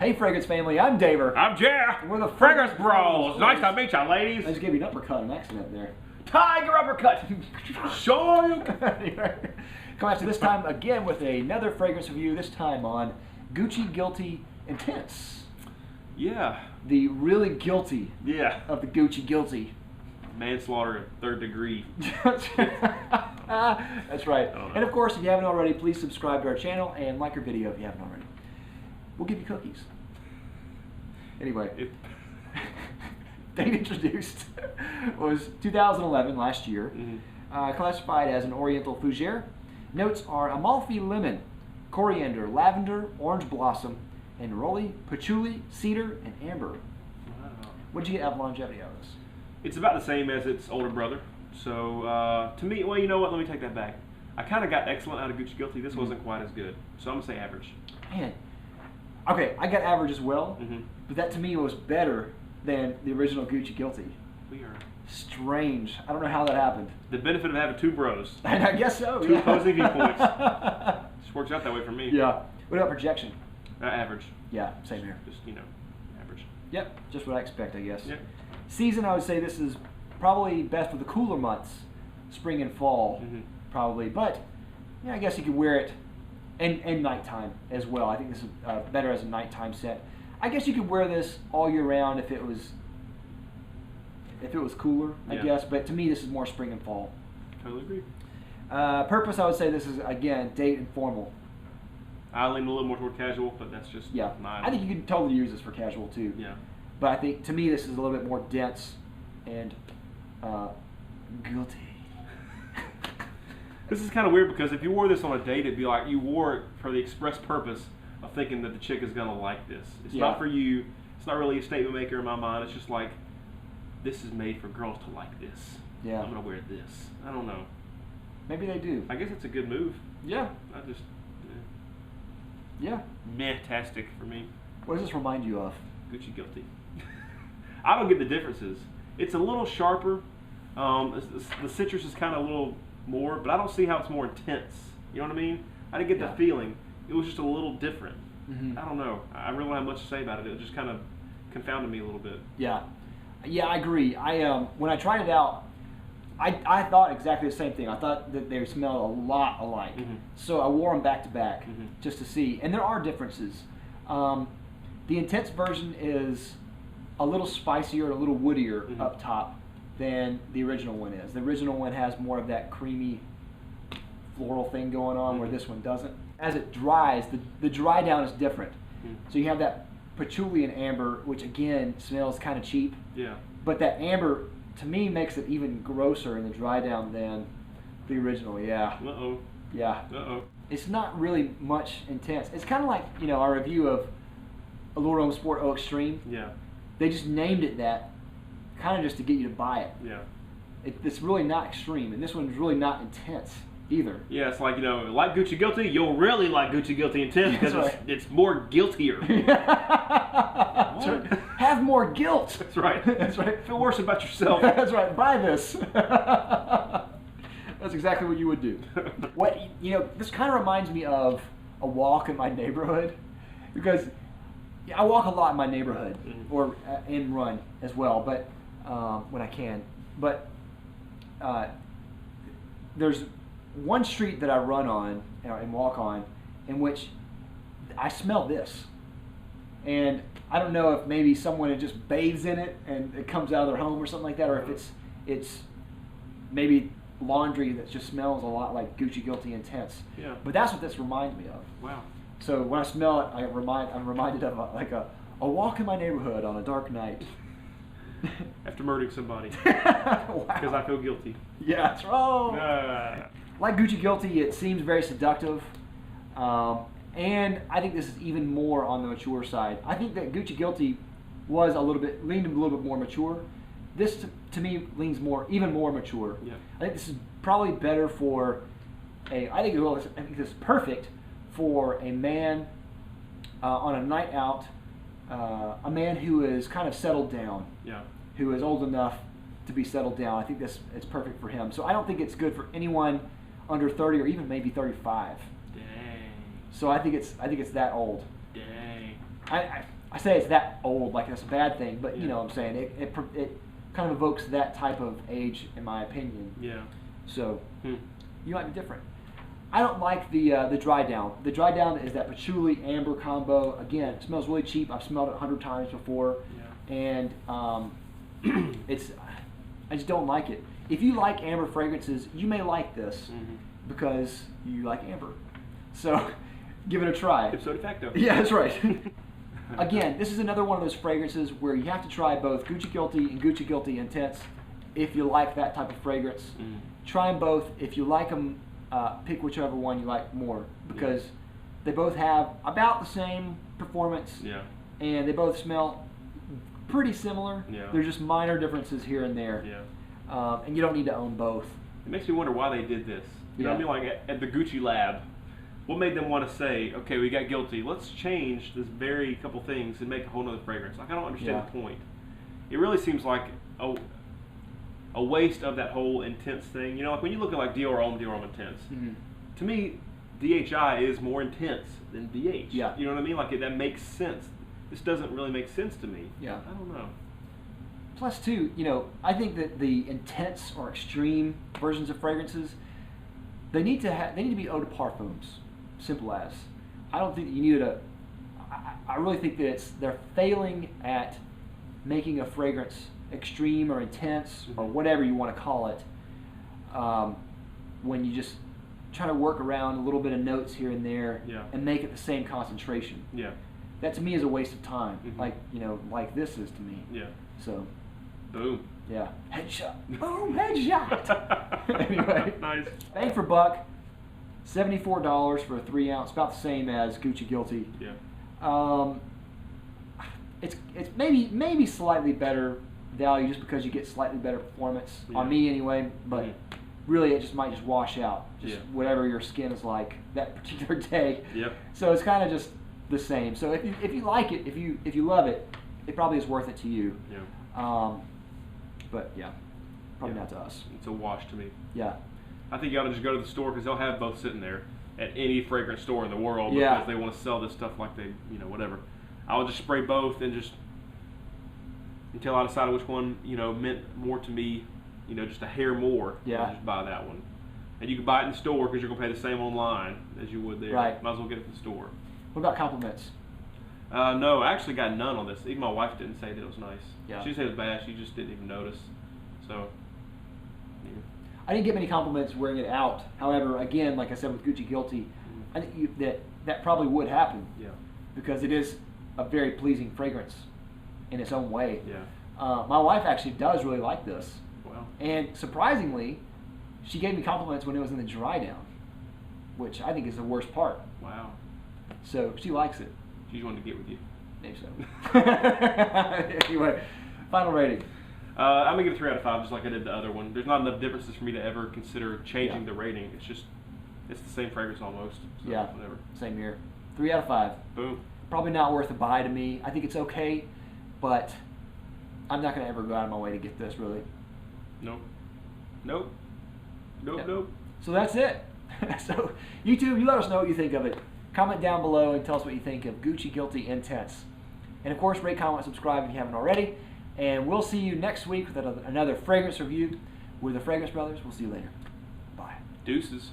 Hey, Fragrance Family, I'm Daver. I'm Jeff. We're the Fragrance Bros. Nice to meet you, ladies. I just gave you an uppercut, an accident there. Tiger uppercut. Show. Come after this time again with another fragrance review, this time on Gucci Guilty Intense. Yeah. The really guilty of the Gucci Guilty. Manslaughter 3rd degree. That's right. And of course, if you haven't already, please subscribe to our channel and like our video if you haven't already. We'll give you cookies. Anyway, date introduced was 2011, last year. Classified as an Oriental Fougere. Notes are Amalfi lemon, coriander, lavender, orange blossom, and neroli, patchouli, cedar, and amber. Wow. What did you get out of longevity out of this? It's about the same as its older brother. So to me, well, you know what? Let me take that back. I kind of got excellent out of Gucci Guilty. This wasn't quite as good. So I'm going to say average. Man. Okay, I got average as well, but that to me was better than the original Gucci Guilty. We are strange. I don't know how that happened. The benefit of having two bros. And I guess so. Two opposing viewpoints. Just works out that way for me. Yeah. What about projection? Average. Yeah, same here. Just, you know, average. Yep, just what I expect, I guess. Yep. Season, I would say this is probably best for the cooler months, spring and fall, probably. But yeah, I guess you could wear it and nighttime as well. I think this is better as a nighttime scent. I guess you could wear this all year round if it was cooler, I guess. But to me, this is more spring and fall. Totally agree. Purpose, I would say this is, again, date and formal. I lean a little more toward casual, but that's just my... I think you could totally use this for casual too. Yeah. But I think, to me, this is a little bit more dense and guilty. This is kind of weird because if you wore this on a date, it'd be like you wore it for the express purpose of thinking that the chick is going to like this. It's not for you. It's not really a statement maker in my mind. It's just like, this is made for girls to like this. Yeah. I'm going to wear this. I don't know. Maybe they do. I guess it's a good move. Yeah. I just... Yeah. Meh-tastic for me. What does this remind you of? Gucci Guilty. I don't get the differences. It's a little sharper. The citrus is kind of a little more, but I don't see how it's more intense. You know what I mean? I didn't get the feeling. It was just a little different. I don't know. I really don't have much to say about it. It just kind of confounded me a little bit. Yeah. Yeah, I agree. When I tried it out, I thought exactly the same thing. I thought that they smelled a lot alike. So I wore them back to back just to see. And there are differences. The intense version is a little spicier, a little woodier up top than the original one is. The original one has more of that creamy floral thing going on where this one doesn't. As it dries, the dry down is different. So you have that patchouli and amber, which again smells kind of cheap. Yeah. But that amber, to me, makes it even grosser in the dry down than the original. Yeah. Uh-oh. Yeah. Uh-oh. It's not really much intense. It's kind of like, you know, our review of Allure Home Sport Eau Extreme. Yeah. They just named it that kind of just to get you to buy it. Yeah. It's really not extreme, and this one's really not intense either. Yeah, it's like, you know, like Gucci Guilty, you'll really like Gucci Guilty Intense because it's more guiltier. Have more guilt. That's right. That's right. Feel worse about yourself. That's right. Buy this. That's exactly what you would do. This kind of reminds me of a walk in my neighborhood, because I walk a lot in my neighborhood, or and run as well, but when I can. But there's one street that I run on and walk on in which I smell this. And I don't know if maybe someone just bathes in it and it comes out of their home or something like that, or if it's maybe laundry that just smells a lot like Gucci Guilty Intense. Yeah. But that's what this reminds me of. Wow. So when I smell it, I'm reminded of a walk in my neighborhood on a dark night. After murdering somebody. Because I feel guilty. Yeah, that's wrong. Like Gucci Guilty, it seems very seductive. And I think this is even more on the mature side. I think that Gucci Guilty was leaned a little bit more mature. This, to me, leans even more mature. Yeah. I think this is probably better for I think this is perfect for a man on a night out, a man who is kind of settled down, who is old enough to be settled down. I think it's perfect for him. So I don't think it's good for anyone under 30 or even maybe 35. Dang. So I think it's that old. Dang. I say it's that old, like it's a bad thing, but Yeah. you know what I'm saying. It kind of evokes that type of age, in my opinion. Yeah. So you might be different. I don't like the dry down. The dry down is that patchouli amber combo. Again, it smells really cheap. I've smelled it 100 times before, and it's I just don't like it. If you like amber fragrances, you may like this because you like amber. So give it a try. Ipso de facto. Yeah, that's right. Again, this is another one of those fragrances where you have to try both Gucci Guilty and Gucci Guilty Intense if you like that type of fragrance. Try them both. If you like them, pick whichever one you like more, because they both have about the same performance, and they both smell pretty similar. There's just minor differences here and there, and you don't need to own both. It makes me wonder why they did this. You know what I mean? Like at the Gucci lab, what made them want to say, okay, we got Guilty, let's change this very couple things and make a whole nother fragrance? Like, I don't understand the point. It really seems like a waste of that whole intense thing. You know, like when you look at like Dior Homme Intense, to me, DHI is more intense than DH. Yeah. You know what I mean? Like that makes sense. This doesn't really make sense to me. Yeah. I don't know. Plus, too, you know, I think that the intense or extreme versions of fragrances, they need to be eau de parfums. Simple as. I don't think that you need I really think that they're failing at making a fragrance extreme or intense or whatever you want to call it, when you just try to work around a little bit of notes here and there and make it the same concentration. That to me is a waste of time. Like, you know, like this is to me. So boom. Headshot. Boom, headshot. Anyway, nice. Bang for buck. $74 for a 3 ounce, about the same as Gucci Guilty. It's maybe slightly better value just because you get slightly better performance on me anyway, but really it might just wash out, just whatever your skin is like that particular day. So it's kind of just the same. So if you like it, if you love it, it probably is worth it to you. But probably not to us. It's a wash to me. I think you ought to just go to the store because they'll have both sitting there at any fragrance store in the world because they want to sell this stuff like they, you know, whatever. I would just spray both and just until I decided which one, you know, meant more to me, you know, just a hair more. I'll just buy that one. And you can buy it in the store because you're going to pay the same online as you would there. Might as well get it from the store. What about compliments? No, I actually got none on this. Even my wife didn't say that it was nice. She said it was bad. She just didn't even notice. So. I didn't get many compliments wearing it out. However, again, like I said with Gucci Guilty, I think that probably would happen. Because it is a very pleasing fragrance in its own way. My wife actually does really like this. And surprisingly, she gave me compliments when it was in the dry down, which I think is the worst part. So she likes it. She just wanted to get with you. Maybe so. Anyway, final rating. I'm going to give it 3 out of 5 just like I did the other one. There's not enough differences for me to ever consider changing the rating. It's the same fragrance almost. So whatever. Same here. 3 out of 5. Boom. Probably not worth a buy to me. I think it's okay, but I'm not going to ever go out of my way to get this, really. Nope. So that's it. So YouTube, you let us know what you think of it. Comment down below and tell us what you think of Gucci Guilty Intense. And of course, rate, comment, subscribe if you haven't already. And we'll see you next week with another fragrance review with the Fragrance Brothers. We'll see you later. Bye. Deuces.